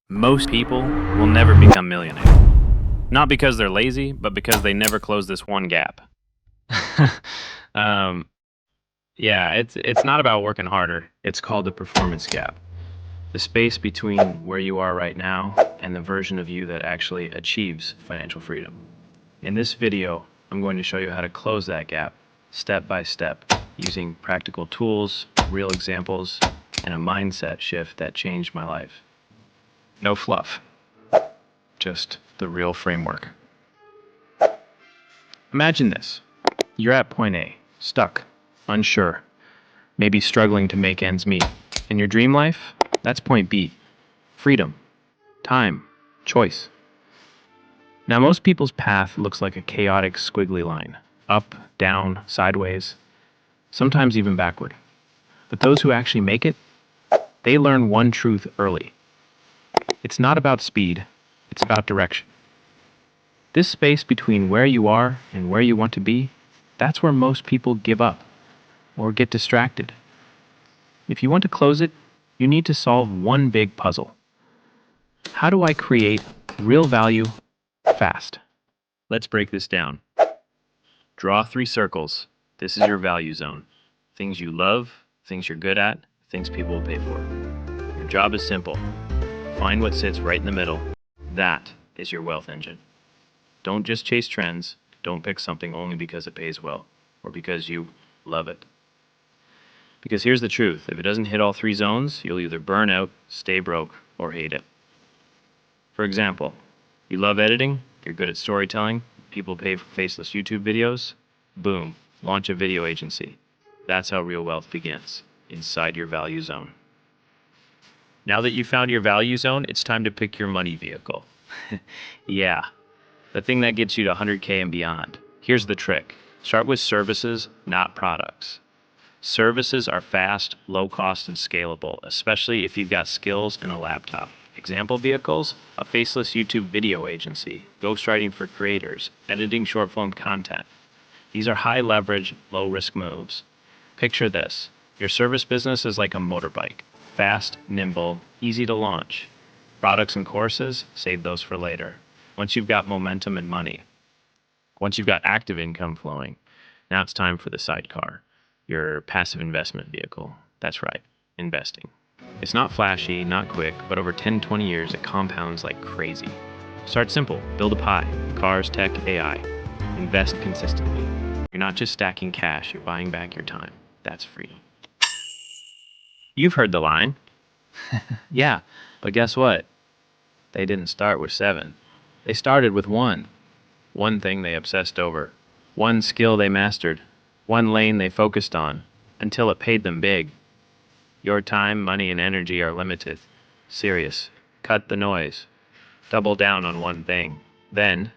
Most people will never become millionaires. Not because they're lazy, but because they never close this one gap. um, yeah, it's not about working harder. It's called the performance gap. The space between where you are right now and the version of you that actually achieves financial freedom. In this video, I'm going to show you how to close that gap step by step using practical tools, real examples, and a mindset shift that changed my life. No fluff, just the real framework. Imagine this. You're at point A, stuck, unsure, maybe struggling to make ends meet. In your dream life, that's point B. Freedom, time, choice. Now, most people's path looks like a chaotic, squiggly line. Up, down, sideways, sometimes even backward. But those who actually make it, they learn one truth early. It's not about speed, it's about direction. This space between where you are and where you want to be, that's where most people give up or get distracted. If you want to close it, you need to solve one big puzzle. How do I create real value fast? Let's break this down. Draw 3 circles. This is your value zone. Things you love, things you're good at, things people will pay for. Your job is simple. Find what sits right in the middle. That is your wealth engine. Don't just chase trends. Don't pick something only because it pays well or because you love it. Because here's the truth. If it doesn't hit all 3 zones, you'll either burn out, stay broke, or hate it. For example, you love editing, you're good at storytelling, people pay for faceless YouTube videos, boom, launch a video agency. That's how real wealth begins, inside your value zone. Now that you've found your value zone, it's time to pick your money vehicle. Yeah, the thing that gets you to 100K and beyond. Here's the trick. Start with services, not products. Services are fast, low cost, and scalable, especially if you've got skills and a laptop. Example vehicles, a faceless YouTube video agency, ghostwriting for creators, editing short-form content. These are high leverage, low risk moves. Picture this. Your service business is like a motorbike. Fast, nimble, easy to launch. Products and courses, save those for later. Once you've got momentum and money, once you've got active income flowing, now it's time for the sidecar, your passive investment vehicle. That's right, investing. It's not flashy, not quick, but over 10-20 years, it compounds like crazy. Start simple, build a pie, cars, tech, AI. Invest consistently. You're not just stacking cash, you're buying back your time. That's freedom. You've heard the line. Yeah, but guess what? They didn't start with 7. They started with 1. One thing they obsessed over. One skill they mastered. One lane they focused on. Until it paid them big. Your time, money, and energy are limited. Serious. Cut the noise. Double down on one thing. Then,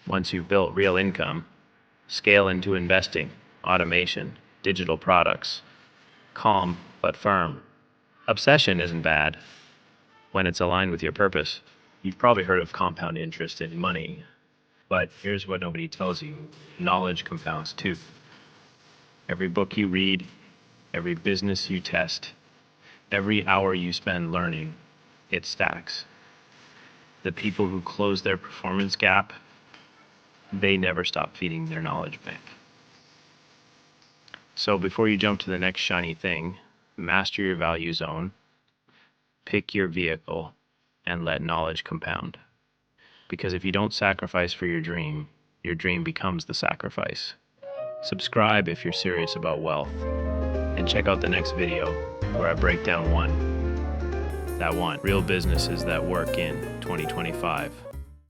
once you've built real income, scale into investing, automation, digital products. Calm, but firm. Obsession isn't bad when it's aligned with your purpose. You've probably heard of compound interest in money, but here's what nobody tells you. Knowledge compounds too. Every book you read, every business you test, every hour you spend learning, it stacks. The people who close their performance gap, they never stop feeding their knowledge bank. So before you jump to the next shiny thing, master your value zone, pick your vehicle, and let knowledge compound. Because if you don't sacrifice for your dream becomes the sacrifice. Subscribe if you're serious about wealth, and check out the next video where I break down that one, real businesses that work in 2025.